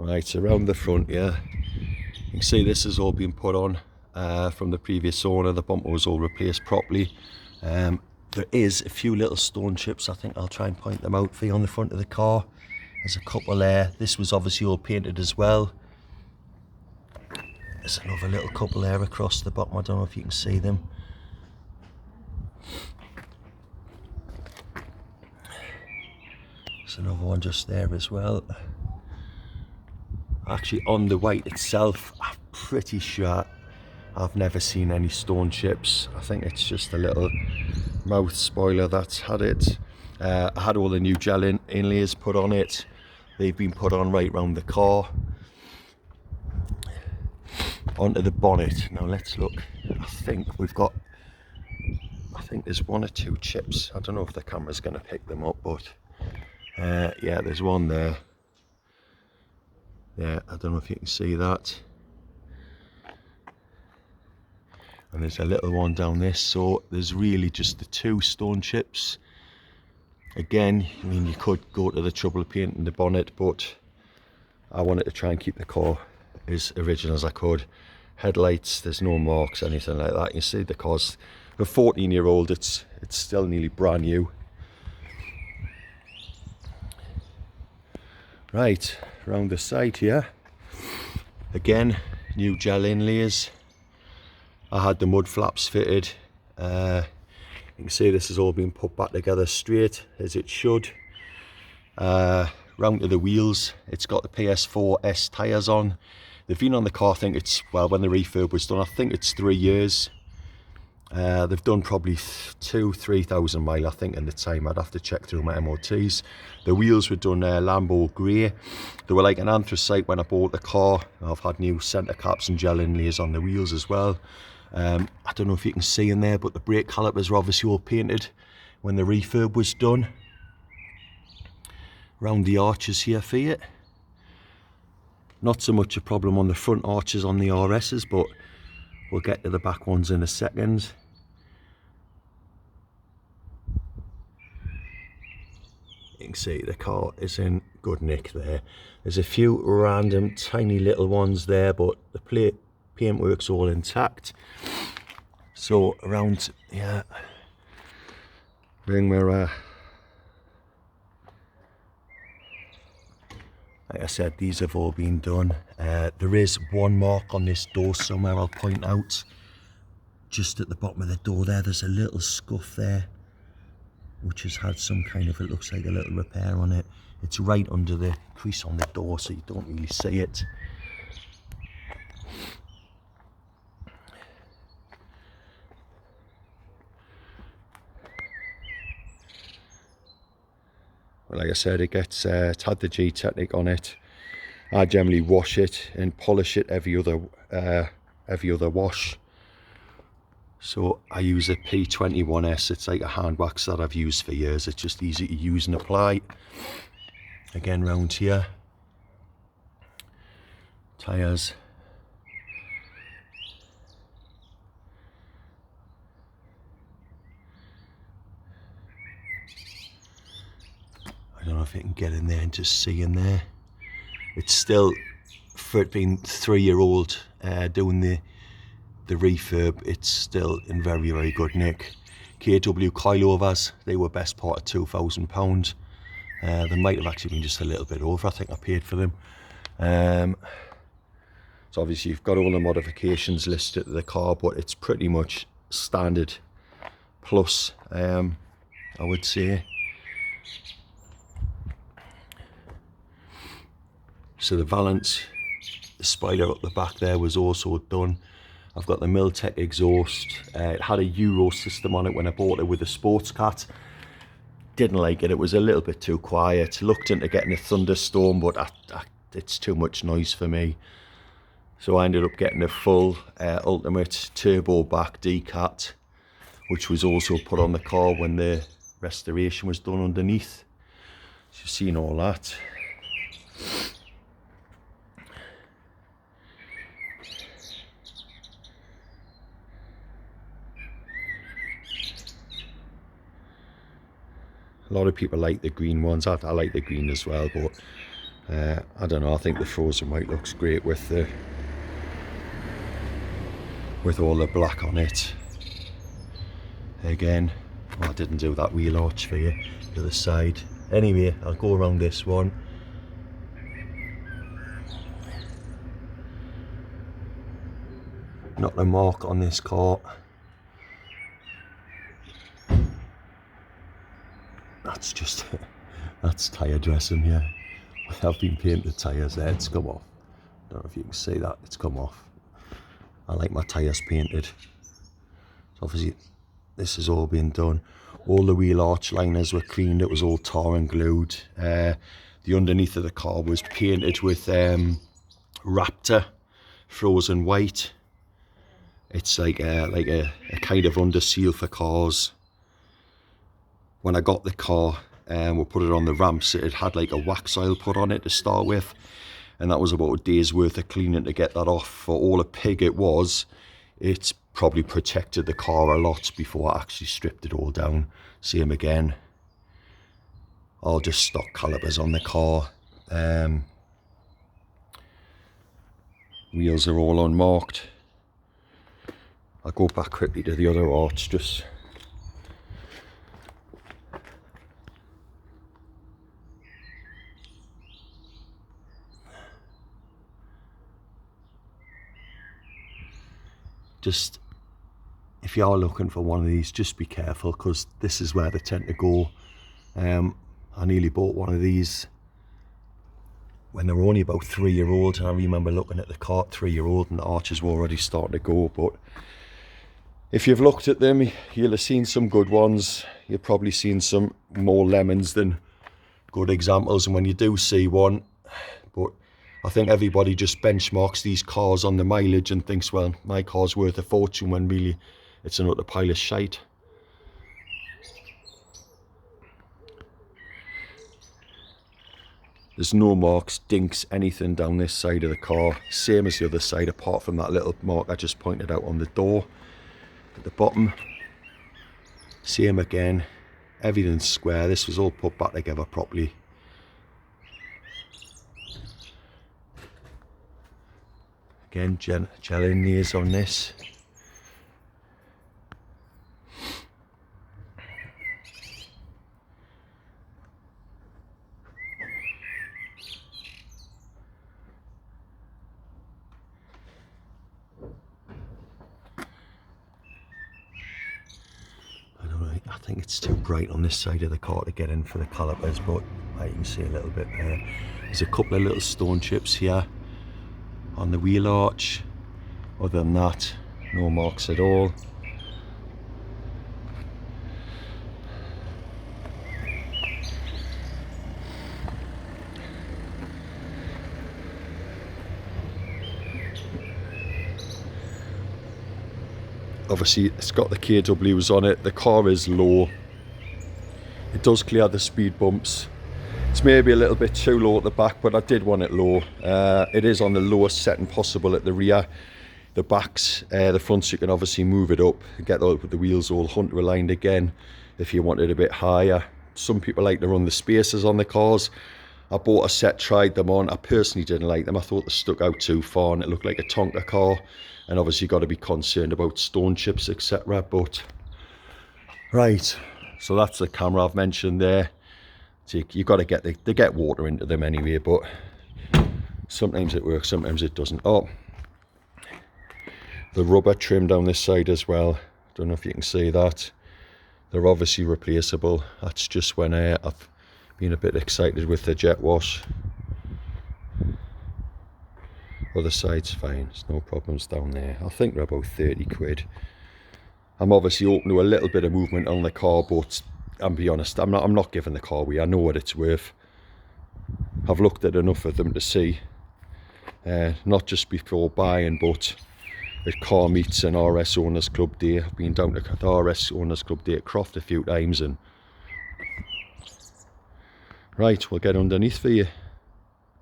Right, around the front here, you can see this has all been put on from the previous owner. The bumper was all replaced properly. There is a few little stone chips. I think I'll try and point them out for you on the front of the car. There's a couple there. This was obviously all painted as well. There's another little couple there across the bottom. I don't know if you can see them. There's another one just there as well. Actually, on the white itself, I'm pretty sure I've never seen any stone chips. I think it's just a little mouth spoiler that's had it. I had all the new gel inlays put on it. They've been put on right round the car. Onto the bonnet. Now let's look. I think there's one or two chips. I don't know if the camera's going to pick them up, but yeah, there's one there. Yeah, I don't know if you can see that. And there's a little one down this, so there's really just the two stone chips. Again, I mean, you could go to the trouble of painting the bonnet, but I wanted to try and keep the car as original as I could. Headlights, there's no marks, anything like that. You see the car's a 14-year-old, it's still nearly brand new. Right, around the side here, again, new gel inlays. I had the mud flaps fitted. You can see this has all been put back together straight as it should. Round to the wheels, it's got the PS4 S tyres on. They've been on the car, I think it's, well, when the refurb was done, I think it's 3 years. They've done probably 2,000-3,000 miles, I think, in the time. I'd have to check through my MOTs. The wheels were done Lambo grey. They were like an anthracite when I bought the car. I've had new centre caps and gel inlays on the wheels as well. I don't know if you can see in there, but the brake calipers were obviously all painted when the refurb was done. Round the arches here for you. Not so much a problem on the front arches on the RSs, but we'll get to the back ones in a second. You can see the car is in good nick there. There's a few random tiny little ones there, but the paintwork's all intact. So around, yeah, ring mirror. Like I said, these have all been done. There is one mark on this door somewhere I'll point out. Just at the bottom of the door there, there's a little scuff there, which has had some kind of, it looks like a little repair on it. It's right under the crease on the door, so you don't really see it. Well, like I said, it's had the G-Technic on it. I generally wash it and polish it every other wash. So I use a P21S. It's like a hand wax that I've used for years. It's just easy to use and apply. Again, round here, tyres. I don't know if you can get in there and just see in there. It's still, for it being 3-year-old doing the refurb, it's still in very, very good nick. KW coilovers, they were best part of £2,000. They might have actually been just a little bit over. I think I paid for them. So obviously you've got all the modifications listed to the car, but it's pretty much standard plus, I would say. So the valance, the spoiler up the back there was also done. I've got the Miltech exhaust. It had a Euro system on it when I bought it with a Sports Cat. Didn't like it. It was a little bit too quiet. Looked into getting a Thunderstorm, but it's too much noise for me. So I ended up getting a full Ultimate Turbo Back D-Cat, which was also put on the car when the restoration was done underneath. So you've seen all that. A lot of people like the green ones. I like the green as well, but I don't know, I think the frozen white looks great with all the black on it. Again, I didn't do that wheel arch for you, to the side. Anyway, I'll go around this one. Not a mark on this car. That's just, that's tyre dressing here. I've been painting the tyres there, it's come off. I don't know if you can see that, it's come off. I like my tyres painted. So obviously this has all been done. All the wheel arch liners were cleaned, it was all tar and glued. The underneath of the car was painted with Raptor frozen white. It's like a kind of under seal for cars. When I got the car and we put it on the ramps, it had like a wax oil put on it to start with, and that was about a day's worth of cleaning to get that off. For all a pig it was, it's probably protected the car a lot before I actually stripped it all down. Same again, all just stock calipers on the car. Wheels are all unmarked. I'll go back quickly to the other arch, just if you are looking for one of these, just be careful, because this is where they tend to go. I nearly bought one of these when they were only about 3-year-old, and I remember looking at the car 3-year-old and the arches were already starting to go. But if you've looked at them, you'll have seen some good ones. You've probably seen some more lemons than good examples, and when you do see one, but I think everybody just benchmarks these cars on the mileage and thinks, well, my car's worth a fortune, when really it's an utter pile of shite. There's no marks, dinks, anything down this side of the car. Same as the other side, apart from that little mark I just pointed out on the door at the bottom. Same again, everything's square. This was all put back together properly. Again, gel inlays on this. I think it's too bright on this side of the car to get in for the calipers, but you can see a little bit there. There's a couple of little stone chips here on the wheel arch. Other than that, no marks at all. Obviously it's got the KWs on it. The car is low. It does clear the speed bumps. It's maybe a little bit too low at the back, but I did want it low. It is on the lowest setting possible at the rear. The backs, the fronts, you can obviously move it up and get the wheels all Hunter aligned again if you want it a bit higher. Some people like to run the spacers on the cars. I bought a set, tried them on. I personally didn't like them. I thought they stuck out too far and it looked like a Tonka car. And obviously you've got to be concerned about stone chips, etc. But right, so that's the camera I've mentioned there. So you've got to get they get water into them anyway, but sometimes it works, sometimes it doesn't. Oh, the rubber trim down this side as well. Don't know if you can see that. They're obviously replaceable. That's just when I've been a bit excited with the jet wash. Other side's fine, there's no problems down there. I think they're about 30 quid. I'm obviously open to a little bit of movement on the car, but I'll be honest, I'm not giving the car away. I know what it's worth. I've looked at enough of them to see, not just before buying, but at car meets and RS Owners Club Day. I've been down to the RS Owners Club Day at Croft a few times, and right, we'll get underneath for you.